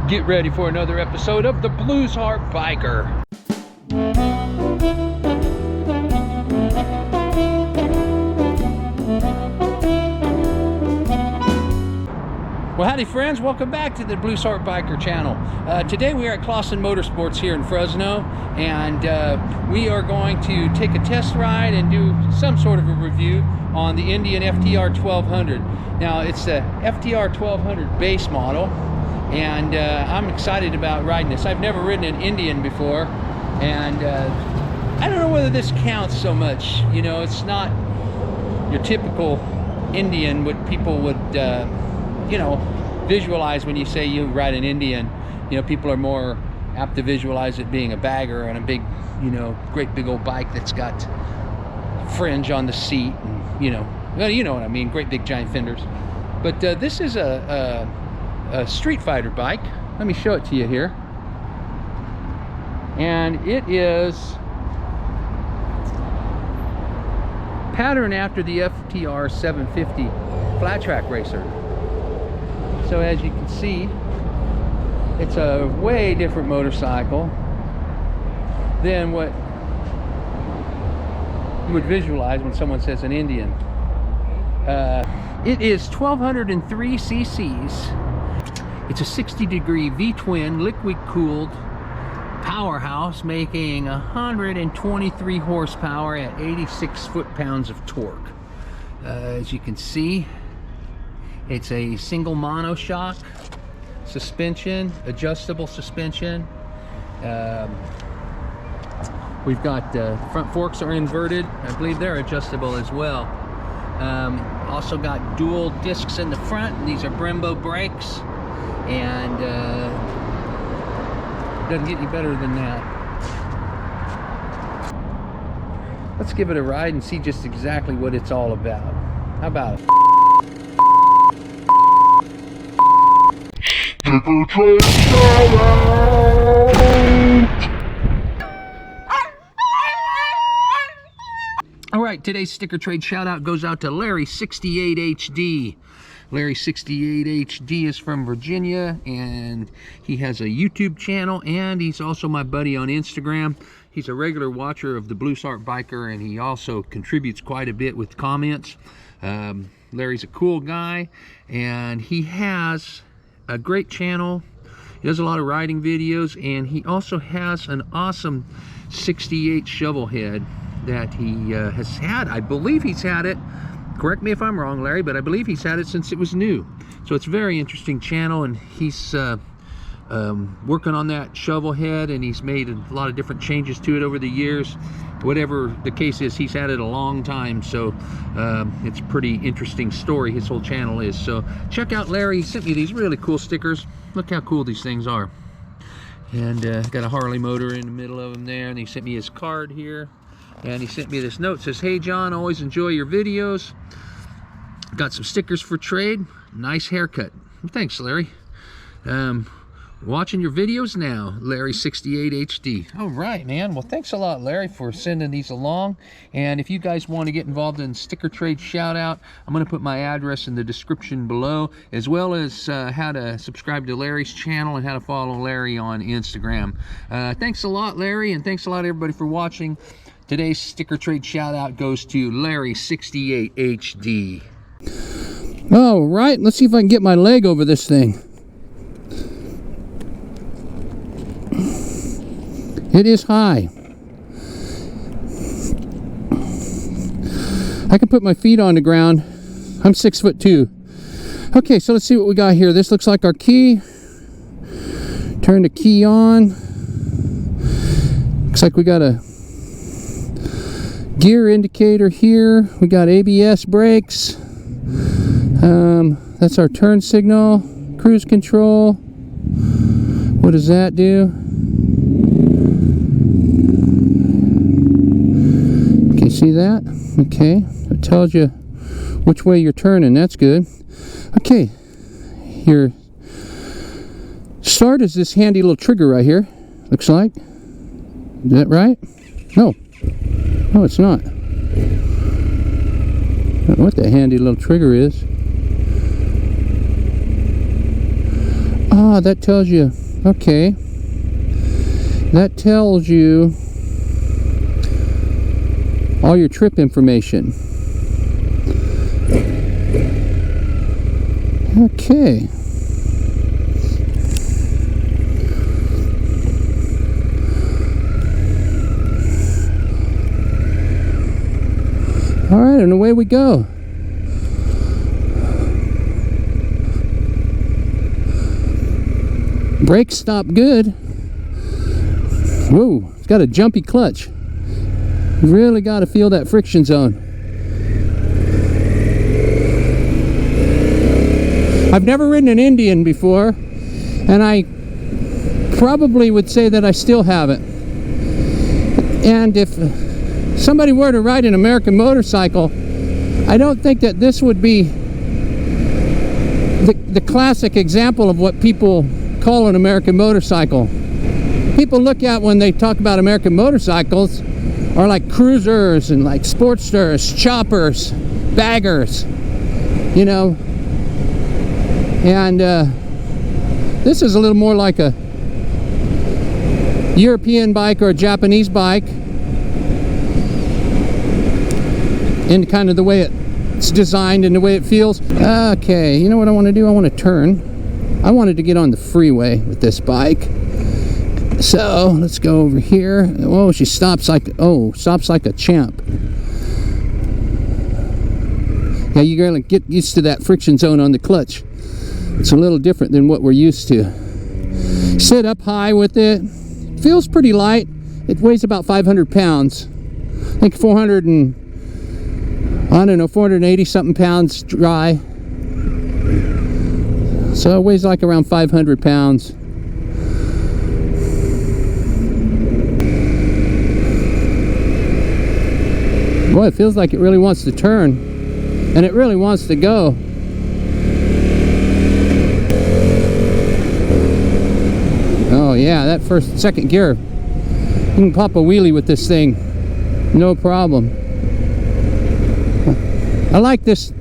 Get ready for another episode of the Blues Heart Biker. Well, howdy friends, welcome back to the Blues Heart Biker channel. Today we are at Clawson Motorsports here in Fresno, and we are going to take a test ride and do some sort of a review on the Indian FTR 1200. Now it's a FTR 1200 base model, and I'm excited about riding this. I've never ridden an Indian before, and I don't know whether this counts so much. You know, it's not your typical Indian, what people would you know, visualize when you say you ride an Indian. You know, people are more apt to visualize it being a bagger and a big, you know, great big old bike that's got fringe on the seat, and you know, well, you know what I mean, great big giant fenders. But this is a street fighter bike. Let me show it to you here. And it is patterned after the FTR 750 flat track racer. So as you can see, it's a way different motorcycle than what you would visualize when someone says an Indian. It is 1203 cc's. It's a 60-degree V-twin liquid-cooled powerhouse, making 123 horsepower at 86 foot-pounds of torque. As you can see, it's a single monoshock suspension, adjustable suspension. We've got front forks are inverted. I believe they're adjustable as well. Also got dual discs in the front, and these are Brembo brakes. And doesn't get any better than that. Let's give it a ride and see just exactly what it's all about. How about it? Sticker trade shout out! All right, today's sticker trade shout out goes out to Larry 68HD. Larry 68HD is from Virginia, and he has a YouTube channel, and he's also my buddy on Instagram. He's a regular watcher of the Blues Heart Biker, and he also contributes quite a bit with comments. Larry's a cool guy, and he has a great channel. He does a lot of riding videos, and he also has an awesome 68 shovel head that he has had. I believe he's had it, correct me if I'm wrong, Larry, but I believe he's had it since it was new. So it's a very interesting channel, and he's working on that shovel head, and he's made a lot of different changes to it over the years. Whatever the case is, he's had it a long time, so it's a pretty interesting story, his whole channel is. So check out Larry. He sent me these really cool stickers. Look how cool these things are. And got a Harley motor in the middle of them there, and he sent me his card here. And he sent me this note. It says, "Hey John, always enjoy your videos. Got some stickers for trade. Nice haircut." Well, thanks, Larry. Watching your videos now, Larry 68HD. All right, man. Well, thanks a lot, Larry, for sending these along. And if you guys want to get involved in sticker trade shout out, I'm going to put my address in the description below, as well as how to subscribe to Larry's channel and how to follow Larry on Instagram. Thanks a lot, Larry, and thanks a lot, everybody, for watching. Today's sticker trade shout out goes to Larry 68HD. All right, let's see if I can get my leg over this thing. It is high. I can put my feet on the ground. I'm 6'2". Okay, so let's see what we got here. This looks like our key. Turn the key on. Looks like we got a gear indicator here. We got ABS brakes. That's our turn signal. Cruise control. What does that do? Okay, see that? Okay, it tells you which way you're turning. That's good. Okay, your start is this handy little trigger right here. Looks like. Is that right? No. No, it's not. I don't know what that handy little trigger is. Ah, that tells you, okay. That tells you all your trip information. Okay. All right, and away we go. Brakes stop good. Whoa, it's got a jumpy clutch. You really got to feel that friction zone. I've never ridden an Indian before, and I probably would say that I still haven't. And if somebody were to ride an American motorcycle, I don't think that this would be the classic example of what people call an American motorcycle. People look at when they talk about American motorcycles are like cruisers and like sportsters, choppers, baggers, you know. And this is a little more like a European bike or a Japanese bike in kind of the way it's designed and the way it feels. Okay, you know what I want to do? I want to turn. I wanted to get on the freeway with this bike. So let's go over here. Oh, she stops like, oh, stops like a champ. Yeah, you gotta get used to that friction zone on the clutch. It's a little different than what we're used to. Sit up high with it. Feels pretty light. It weighs about 500 pounds. I think 480 something pounds dry. So it weighs like around 500 pounds. Boy, it feels like it really wants to turn, and it really wants to go. Oh yeah, that second gear, you can pop a wheelie with this thing, no problem. I like this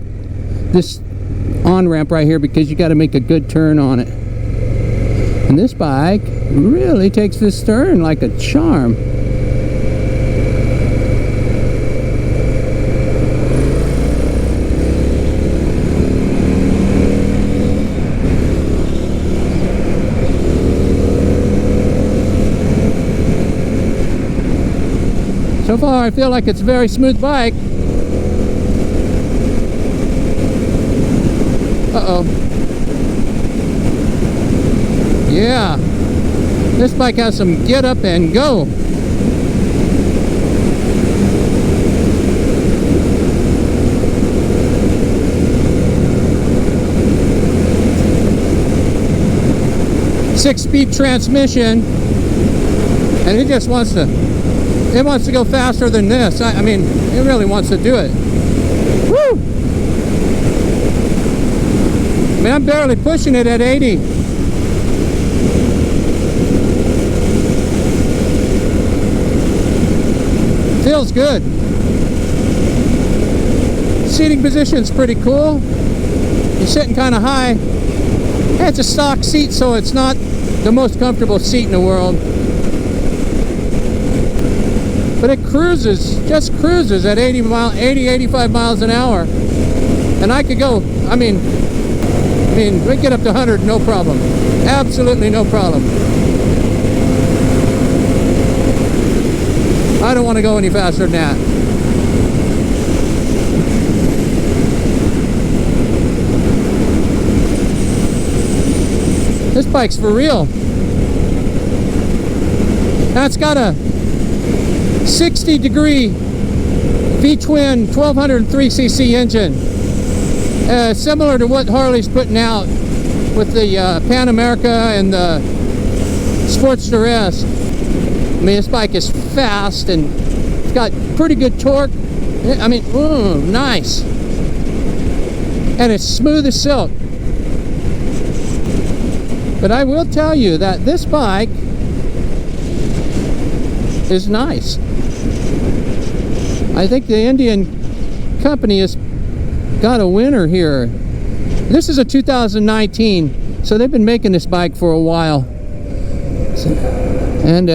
on-ramp right here because you got to make a good turn on it. And this bike really takes this turn like a charm. So far, I feel like it's a very smooth bike. Uh-oh. Yeah. This bike has some get up and go. Six-speed transmission. And it just wants to... It wants to go faster than this. I mean, it really wants to do it. Woo! I mean, I'm barely pushing it at 80. Feels good. Seating position's pretty cool. You're sitting kind of high. It's a stock seat, so it's not the most comfortable seat in the world. But it cruises, just cruises at 85 miles an hour. And I could go, I mean, we get up to 100, no problem. Absolutely no problem. I don't want to go any faster than that. This bike's for real. Now it's got a 60-degree V-twin 1203cc engine, similar to what Harley's putting out with the Pan America and the Sportster S. I mean, this bike is fast and it's got pretty good torque. I mean, ooh, nice. And it's smooth as silk. But I will tell you that this bike is nice. I think the Indian company has got a winner here. This is a 2019 So they've been making this bike for a while, and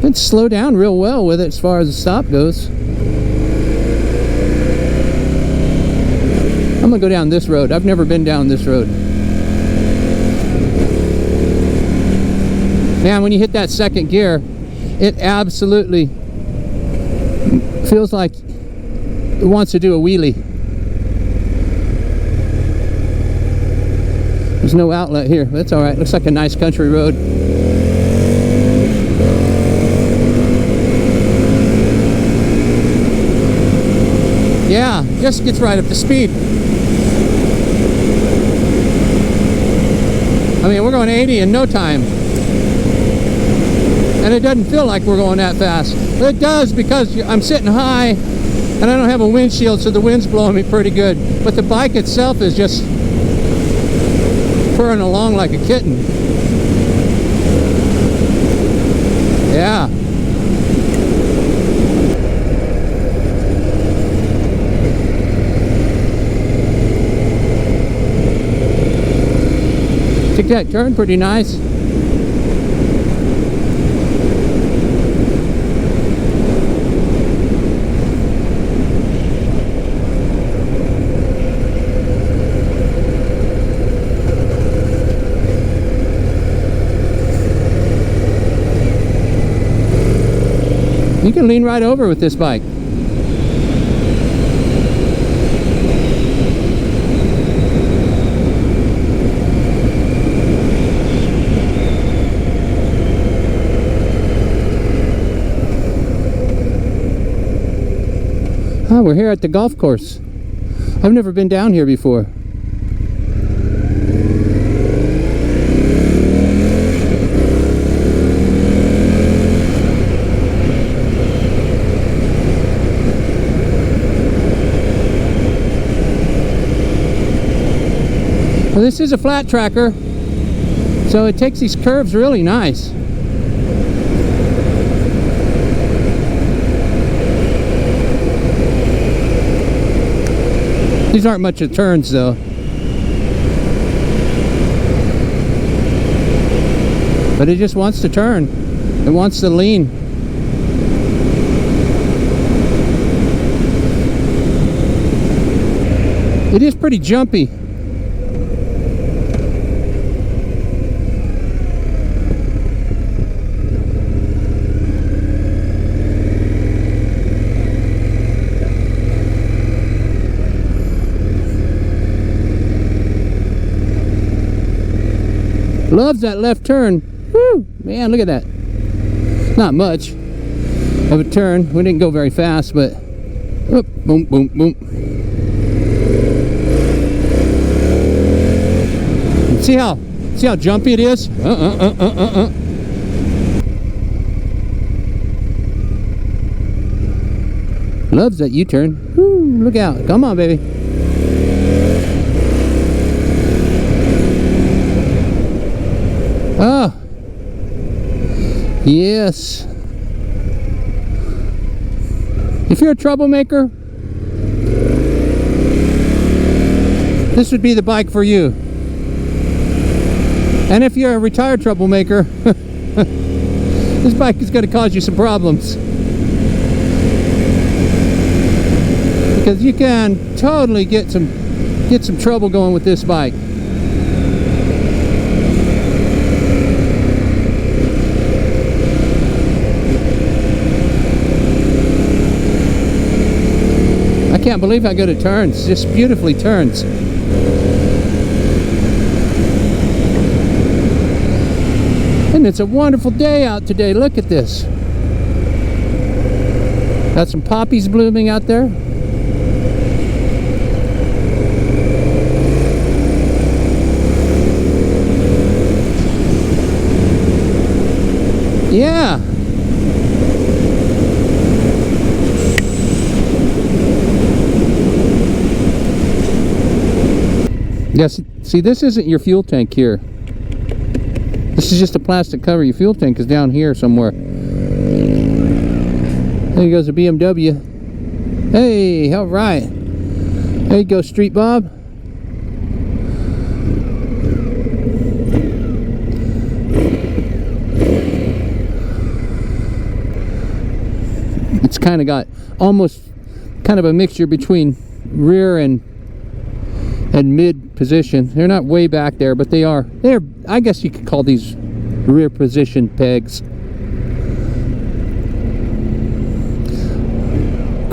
been slow down real well with it as far as the stop goes. I'm gonna go down this road. I've never been down this road. Man, when you hit that second gear, it absolutely feels like it wants to do a wheelie. There's no outlet here. That's all right. Looks like a nice country road. Yeah, just gets right up to speed. I mean, we're going 80 in no time. And it doesn't feel like we're going that fast. But it does, because I'm sitting high and I don't have a windshield, so the wind's blowing me pretty good. But the bike itself is just purring along like a kitten. Yeah. Took that turn pretty nice. You can lean right over with this bike. Oh, we're here at the golf course. I've never been down here before. Well, this is a flat tracker, so it takes these curves really nice. These aren't much of turns though. But it just wants to turn. It wants to lean. It is pretty jumpy. Loves that left turn. Woo! Man, look at that. Not much of a turn. We didn't go very fast, but whoop, boom, boom, boom. See how jumpy it is? Loves that U-turn. Woo! Look out! Come on, baby. Oh, yes. If you're a troublemaker, this would be the bike for you. And if you're a retired troublemaker, this bike is going to cause you some problems. Because you can totally get some trouble going with this bike. I can't believe how good it turns. Just beautifully turns. And it's a wonderful day out today. Look at this. Got some poppies blooming out there. Yeah. Yes, see, this isn't your fuel tank here. This is just a plastic cover. Your fuel tank is down here somewhere. There goes a BMW. Hey, all right. There you go, Street Bob. It's kind of got almost kind of a mixture between rear and mid position. They're not way back there, but they're, I guess you could call these rear position pegs.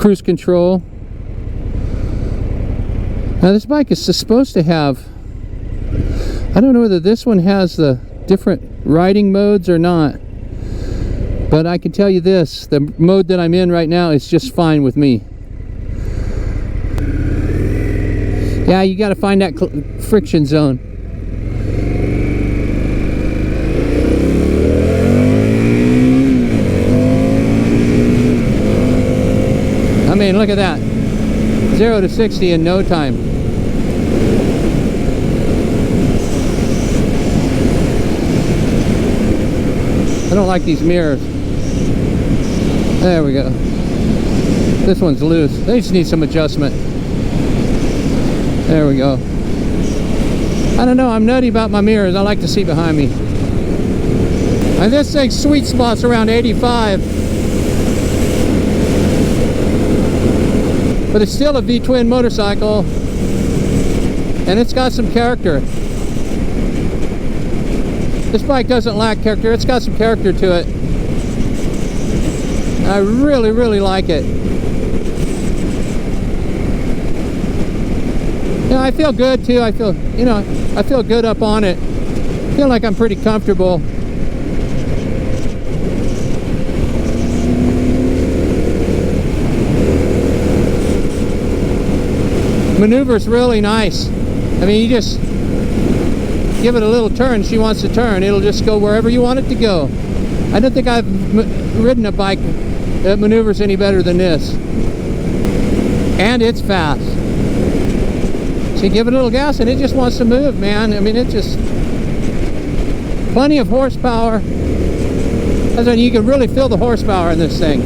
Cruise control. Now this bike is supposed to have, I don't know whether this one has the different riding modes or not, but I can tell you this, the mode that I'm in right now is just fine with me. Yeah, you got to find that friction zone. I mean, look at that. 0 to 60 in no time. I don't like these mirrors. There we go. This one's loose. They just need some adjustment. There we go. I don't know, I'm nutty about my mirrors. I like to see behind me. And this thing's sweet spot's around 85. But it's still a V-twin motorcycle. And it's got some character. This bike doesn't lack character. It's got some character to it. I really, really like it. Yeah, I feel good too. I feel, you know, I feel good up on it. I feel like I'm pretty comfortable. Maneuver's really nice. I mean, you just give it a little turn. She wants to turn. It'll just go wherever you want it to go. I don't think I've ridden a bike that maneuvers any better than this. And it's fast. So you give it a little gas and it just wants to move, man. I mean, it just, plenty of horsepower. That's when you can really feel the horsepower in this thing.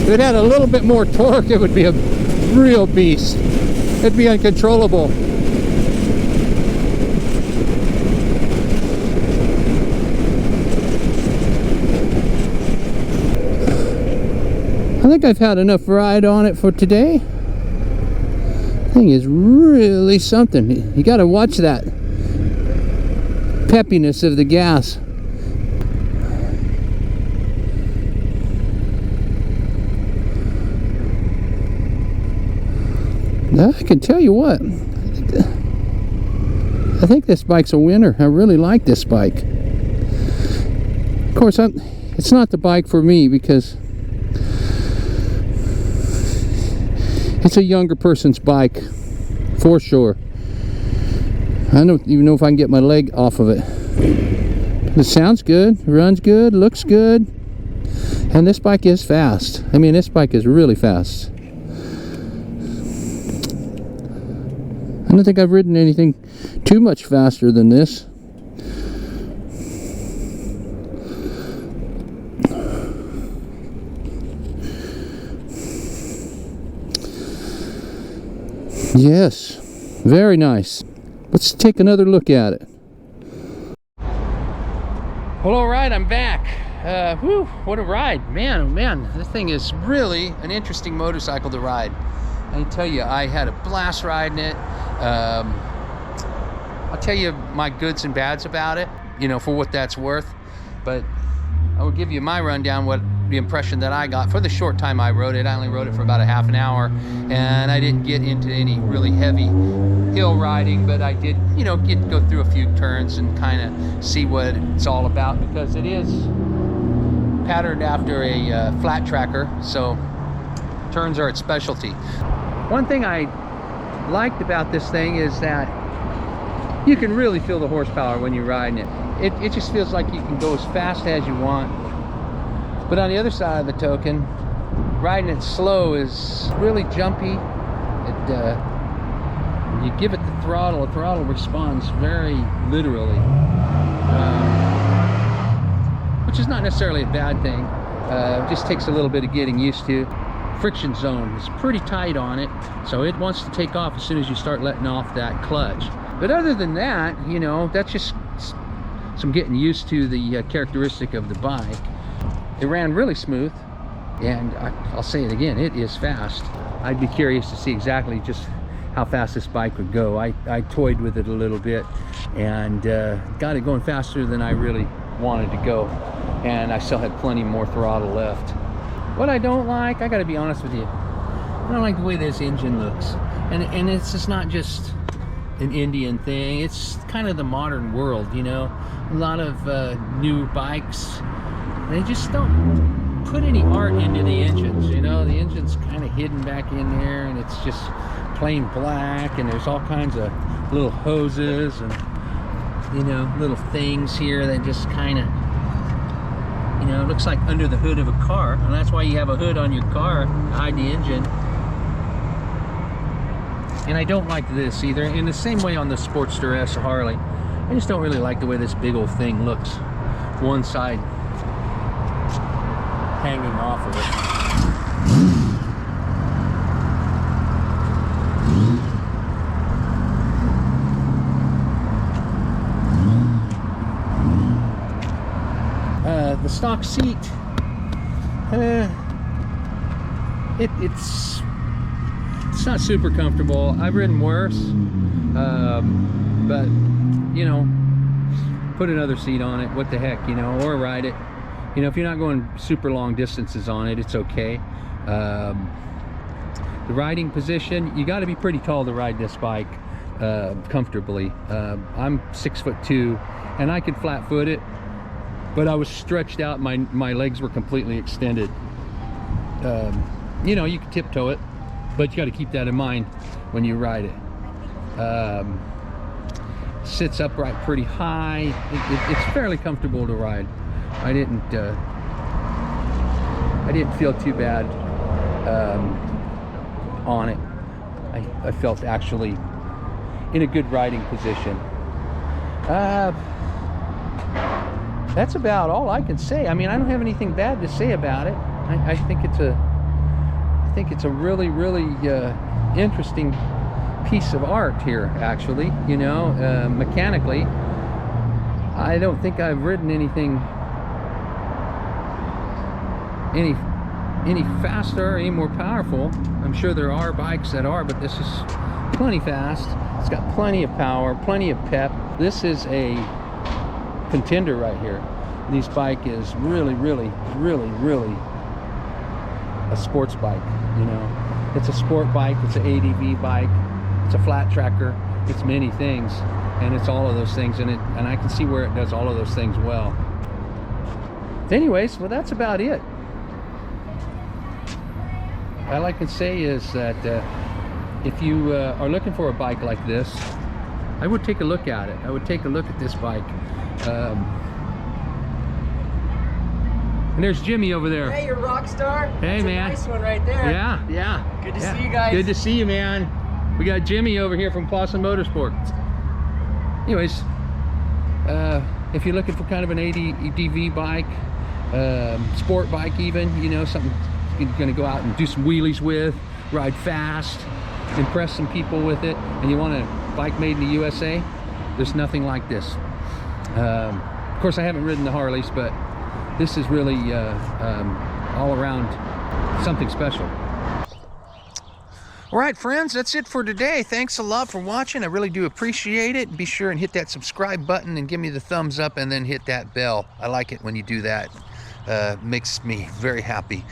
If it had a little bit more torque, it would be a real beast. It'd be uncontrollable. I think I've had enough ride on it for today. The thing is really something. You got to watch that peppiness of the gas. Now, I can tell you what, I think this bike's a winner. I really like this bike. Of course, it's not the bike for me because it's a younger person's bike, for sure. I don't even know if I can get my leg off of it. It sounds good, runs good, looks good, and this bike is fast. I mean, this bike is really fast. I don't think I've ridden anything too much faster than this. Yes, very nice. Let's take another look at it. Well, all right, I'm back. Whew, what a ride. Man, oh man, this thing is really an interesting motorcycle to ride. I tell you, I had a blast riding it. I'll tell you my goods and bads about it, you know, for what that's worth. But I will give you my rundown, what the impression that I got for the short time I rode it. I only rode it for about a half an hour, and I didn't get into any really heavy hill riding, but I did, you know, go through a few turns and kind of see what it's all about, because it is patterned after a flat tracker, so turns are its specialty. One thing I liked about this thing is that you can really feel the horsepower when you're riding it. It just feels like you can go as fast as you want. But on the other side of the token, riding it slow is really jumpy. You give it the throttle responds very literally, which is not necessarily a bad thing. It just takes a little bit of getting used to. Friction zone is pretty tight on it, so it wants to take off as soon as you start letting off that clutch. But other than that, you know, that's just some getting used to the characteristic of the bike. It ran really smooth, and I'll say it again, it is fast. I'd be curious to see exactly just how fast this bike would go. I toyed with it a little bit and got it going faster than I really wanted to go, and I still had plenty more throttle left. What I don't like, I gotta be honest with you, I don't like the way this engine looks. And it's just not just an Indian thing, it's kind of the modern world, you know. A lot of new bikes, they just don't put any art into the engines, you know. The engine's kind of hidden back in there, and it's just plain black, and there's all kinds of little hoses and, you know, little things here that just kind of, you know, it looks like under the hood of a car, and that's why you have a hood on your car to hide the engine. And I don't like this either. In the same way on the Sportster S Harley, I just don't really like the way this big old thing looks. One side hanging off of it. The stock seat, it's not super comfortable. I've ridden worse, but you know, put another seat on it, what the heck, you know, or ride it. You know, if you're not going super long distances on it, it's okay. The riding position, you got to be pretty tall to ride this bike comfortably. I'm 6'2", and I could flat foot it, but I was stretched out. My legs were completely extended. You know, you can tiptoe it, but you got to keep that in mind when you ride it. Sits upright pretty high. It's fairly comfortable to ride. I didn't feel too bad on it. I felt actually in a good riding position. That's about all I can say. I mean, I don't have anything bad to say about it. I think it's a really, really interesting piece of art here, actually. You know, mechanically, I don't think I've ridden anything any faster, any more powerful. I'm sure there are bikes that are, but this is plenty fast. It's got plenty of power, plenty of pep. This is a contender right here. This bike is really, really, really, really a sports bike. You know, it's a sport bike, it's an ADV bike, it's a flat tracker, it's many things, and it's all of those things, and I can see where it does all of those things well. Anyways, well, that's about it. All I can say is that if you are looking for a bike like this, I would take a look at it. I would take a look at this bike. And there's Jimmy over there. Hey, you're a rock star. Hey, that's man. A nice one right there. Yeah, yeah. Good to see you guys. Good to see you, man. We got Jimmy over here from Clawson Motorsports. Anyways, if you're looking for kind of an ADV bike, sport bike even, you know, something you're gonna go out and do some wheelies with, ride fast, impress some people with it, and you want a bike made in the USA, there's nothing like this. Of course, I haven't ridden the Harleys, but this is really all around something special. All right, friends, that's it for today. Thanks a lot for watching. I really do appreciate it. Be sure and hit that subscribe button and give me the thumbs up, and then hit that bell. I like it when you do that. Makes me very happy.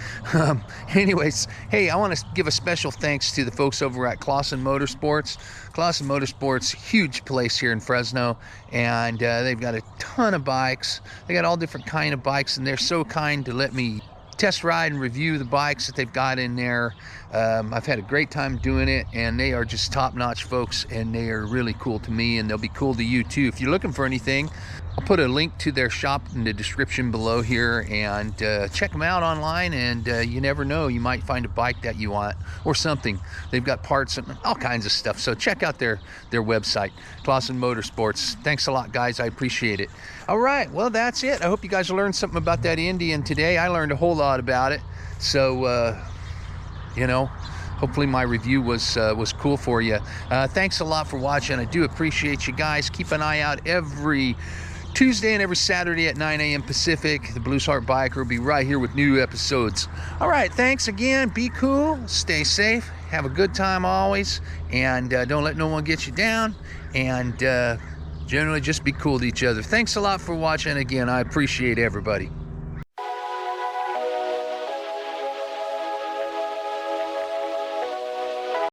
Anyways, hey, I want to give a special thanks to the folks over at Clawson Motorsports. Clawson Motorsports, huge place here in Fresno, and they've got a ton of bikes. They got all different kind of bikes, and they're so kind to let me test ride and review the bikes that they've got in there. I've had a great time doing it, and they are just top-notch folks, and they are really cool to me, and they'll be cool to you too. If you're looking for anything, I'll put a link to their shop in the description below here, and check them out online, and you never know, you might find a bike that you want or something. They've got parts and all kinds of stuff, so check out their website, Clawson Motorsports. Thanks a lot, guys. I appreciate it. All right, well, that's it. I hope you guys learned something about that Indian today. I learned a whole lot about it, so you know, hopefully my review was cool for you. Thanks a lot for watching. I do appreciate you guys. Keep an eye out every Tuesday and every Saturday at 9 a.m. Pacific. The Blues Heart Biker will be right here with new episodes. All right, thanks again. Be cool, stay safe, have a good time always, and don't let no one get you down, and generally just be cool to each other. Thanks a lot for watching. Again, I appreciate everybody.